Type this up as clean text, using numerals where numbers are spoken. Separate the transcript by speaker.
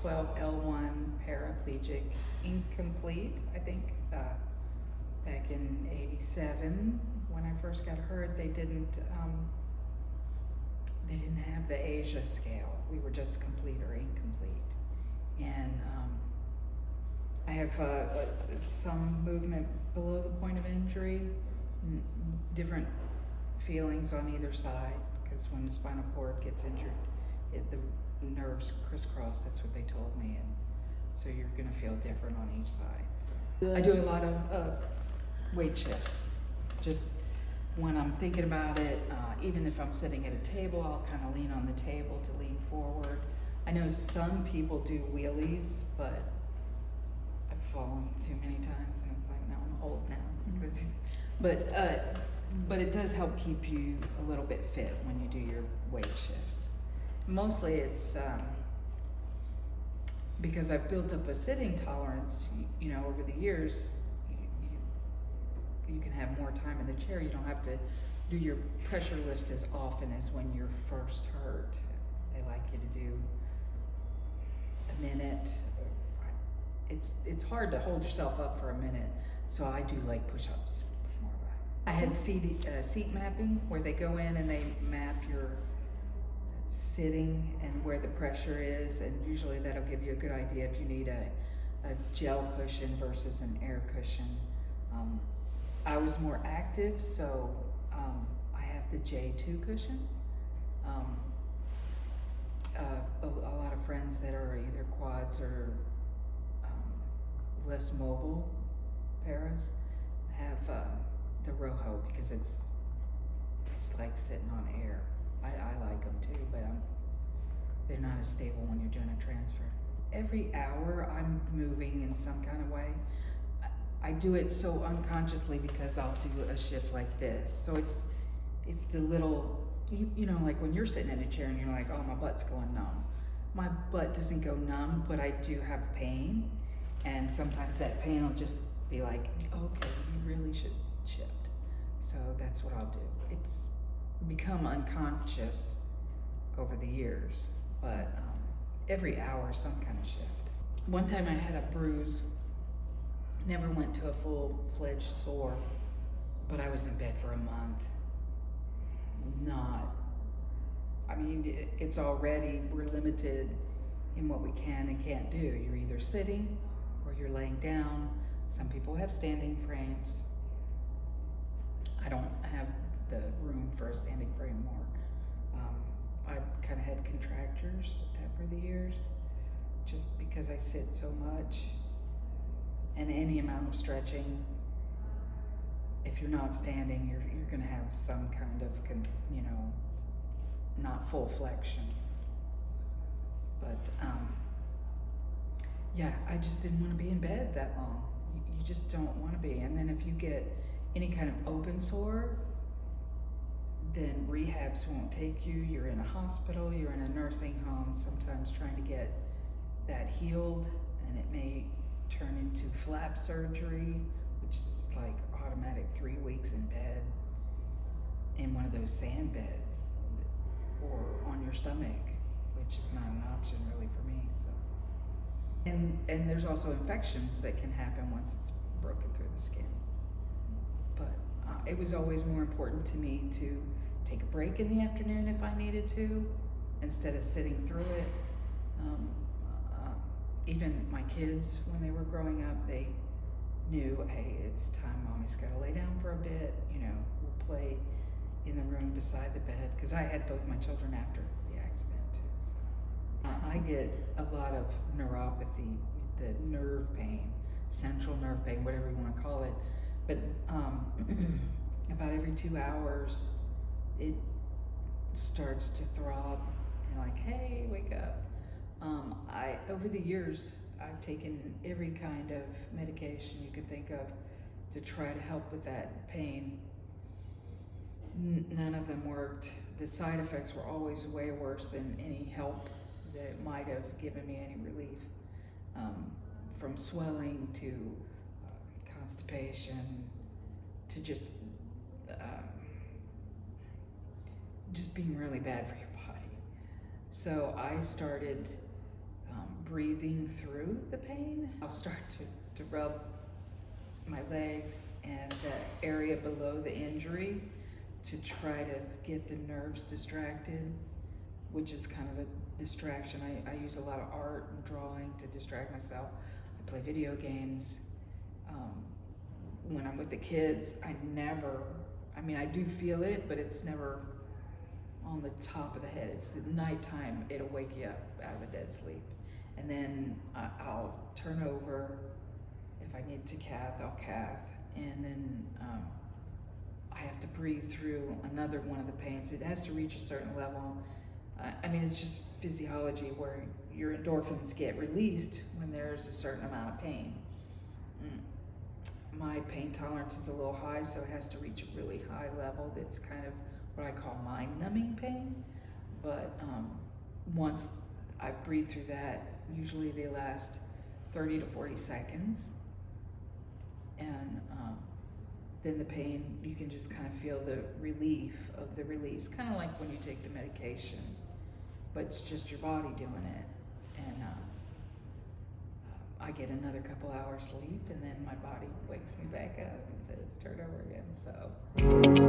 Speaker 1: 12L1 paraplegic incomplete, I think. Back in '87, when I first got hurt, they didn't have the Asia scale. We were just complete or incomplete. And I have some movement below the point of injury, different feelings on either side, because when the spinal cord gets injured, the nerves crisscross, that's what they told me, and so you're going to feel different on each side. So I do a lot of weight shifts, just when I'm thinking about it. Even if I'm sitting at a table, I'll kind of lean on the table to lean forward. I know some people do wheelies, but I've fallen too many times, and it's like, no, I'm old now. But it does help keep you a little bit fit when you do your weight shifts. Mostly it's because I've built up a sitting tolerance, over the years. You can have more time in the chair. You don't have to do your pressure lifts as often as when you're first hurt. They like you to do a minute. It's hard to hold yourself up for a minute, so I do like push-ups. It's more of a. I had seat mapping, where they go in and they map your sitting and where the pressure is, and usually that'll give you a good idea if you need a gel cushion versus an air cushion. I was more active, so I have the J2 cushion. A lot of friends that are either quads or less mobile paras have the Rojo, because it's like sitting on air. I like them too, but they're not as stable when you're doing a transfer. Every hour I'm moving in some kind of way. I do it so unconsciously because I'll do a shift like this. So it's the little, like when you're sitting in a chair and you're like, oh, my butt's going numb. My butt doesn't go numb, but I do have pain. And sometimes that pain will just be like, okay, you really should shift. So that's what I'll do. It's become unconscious over the years, but every hour some kind of shift. One time I had a bruise. Never went to a full-fledged sore, but I was in bed for a month. It's already, we're limited in what we can and can't do. You're either sitting or you're laying down. Some people have standing frames. I don't have the room for a standing frame more. I've kind of had contractures over the years, just because I sit so much. And any amount of stretching, if you're not standing, you're going to have some kind of, not full flexion. But I just didn't want to be in bed that long. You just don't want to be. And then if you get any kind of open sore, then rehabs won't take you. You're in a hospital, you're in a nursing home, sometimes trying to get that healed, and it may turn into flap surgery, which is like automatic 3 weeks in bed in one of those sand beds, or on your stomach, which is not an option really for me. So, and there's also infections that can happen once it's broken through the skin. But it was always more important to me to take a break in the afternoon if I needed to, instead of sitting through it. Even my kids, when they were growing up, they knew, hey, it's time, mommy's gotta lay down for a bit, we'll play in the room beside the bed, because I had both my children after the accident too. So I get a lot of neuropathy, the nerve pain, central nerve pain, whatever you want to call it. But about every 2 hours, it starts to throb, and like, hey, wake up. Over the years, I've taken every kind of medication you could think of to try to help with that pain. None of them worked. The side effects were always way worse than any help that it might have given me any relief. From swelling to constipation to just being really bad for your body. So I started breathing through the pain. I'll start to rub my legs and the area below the injury to try to get the nerves distracted, which is kind of a distraction. I use a lot of art and drawing to distract myself. I play video games. When I'm with the kids, I do feel it, but it's never on the top of the head. It's at nighttime, it'll wake you up out of a dead sleep. And then I'll turn over. If I need to cath, I'll cath. And then I have to breathe through another one of the pains. It has to reach a certain level. It's just physiology where your endorphins get released when there's a certain amount of pain. My pain tolerance is a little high, so it has to reach a really high level. That's kind of what I call mind-numbing pain. But once I've breathed through that, usually they last 30 to 40 seconds. And then the pain, you can just kind of feel the relief of the release, kind of like when you take the medication, but it's just your body doing it. And I get another couple hours sleep, and then my body wakes me back up and says, start over again. So